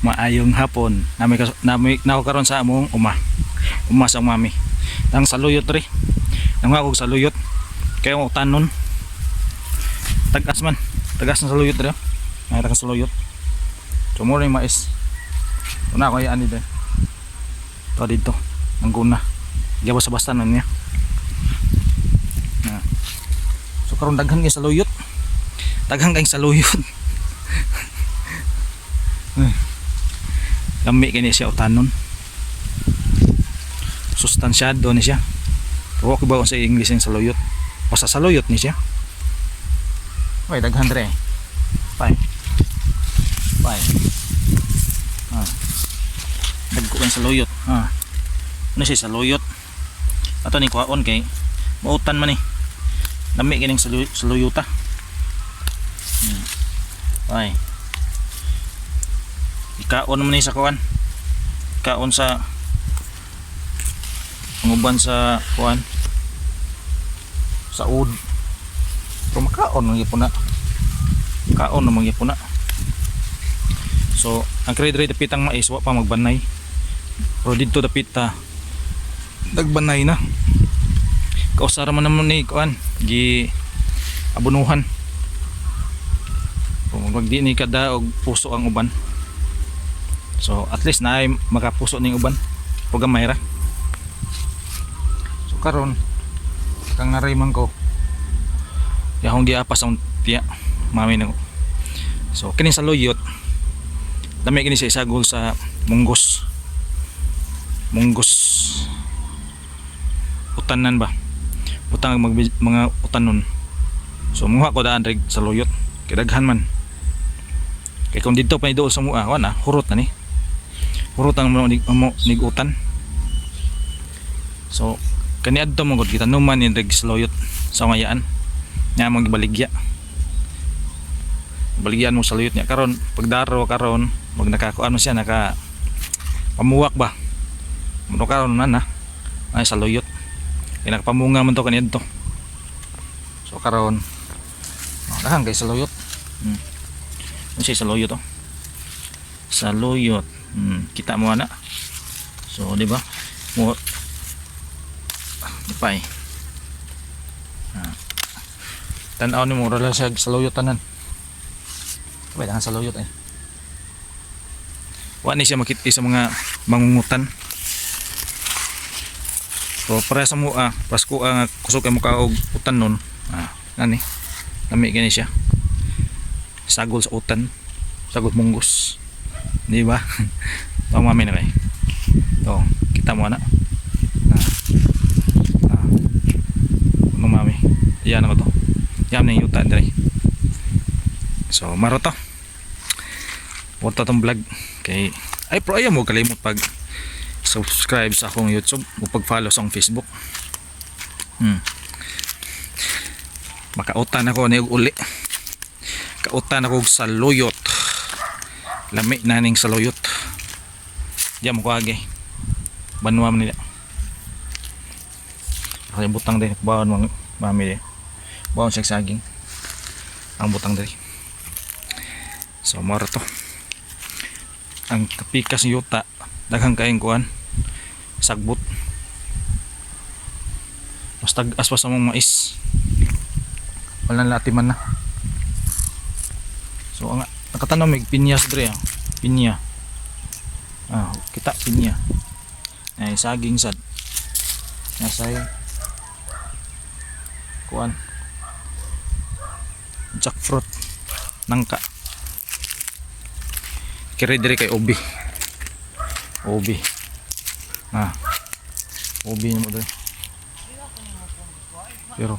Maayong hapon. Nami karon sa among uma sa mami. Nang saluyot ri. Nang ako saluyot. Kaya mo tanon. Tagas man. Tagas na saluyot ri. Ay tagas saluyot. Sumuro yung mais. Una ko yan dito. To dito. Nang guna. Diya basta-basta na niya. So karon daghan kay saluyot. Daghan kay saluyot. Lami kini siya utanon. Sustansyado ni siya. Pero ko ba sa English yung saluyot? Basta saluyot ni siya. Oy, daghan dre. Bye. Dagko kan saluyot. Ano siya saluyot? Ato ni kuhaon kay mautan man ni. Lami kini saluyota. Bye. Ikaon man ni sa kuan. Ikaon sa nguban sa kuan. Sa ud. Pero makaon man gyud na. Kaon man gyud na. So, ang kredre dapitang mais wa pa magbanay. Pero dito dapita dagbanay na. Kausara man naman ni kuan gi abunuhan. Kung magdi ni kada og puso ang uban. So at least na ay makapuso ning uban pag mayra. So karon kang ngaray man ko yahong giapas ang tiya mami nako. So kini sa loyot dami kini sa isagol sa munggos utanan ba utang mga utanon. So muha ko daan reg sa loyot kay daghan man kay kung dito pa idool sa mua wana hurot na ni hurot ang nigutan. So kaniadto mo gud kita numan ni reg sa loyot sa mayaan nya mo gibaligya baligyan mo sa loyot niya karon pagdaro karon mag nakakuan mo siya naka pamuwak ba mo karon na ay sa loyot kay nakapamunga man to kaniadto. So karon dahan kay sa loyot. Ano siya sa loyot oh. Sa loyot. Kita mo ana. So di ba? Mo ipay. Tan-aw ni mo ra siya sa loyot tanan. Wala dahan sa loyot eh. Wa ni siya makiti sa mga mangungutan. So para sa mo pasko ang kusog kay mo kaog utan nun. Nani? Lami gani siya. Sagol sa utan. Sagol munggos. Di ba? Ito mami na kay. Ito, kita mo na. Ano mami? Ayan ako to. Yan na yung utan dali. So maro to. Punta tong vlog kay ay pro ayaw mo kalimot pag subscribe sa akong YouTube o pag follow sa akong Facebook. Makautan ako ni uli. Kautan ako sa loyot. Lami na ning sa loyot. Diyan mo ko agi. Banwa man nila. Kaya butang din bawon mga mami din. Bawon sa saging. Ang butang din. So maro to. Ang kapikas ng yuta daghang kaayong kuan sagbot. Mas tagas pa sa mong mais. Wala latiman na. So ang nakatanom mig pinyas dre pinya. Kita pinya. Ay saging sad. Nasay kuan. Jackfruit nangka. Kira dire kay ubi. Ubi. Ubi mo dre. Pero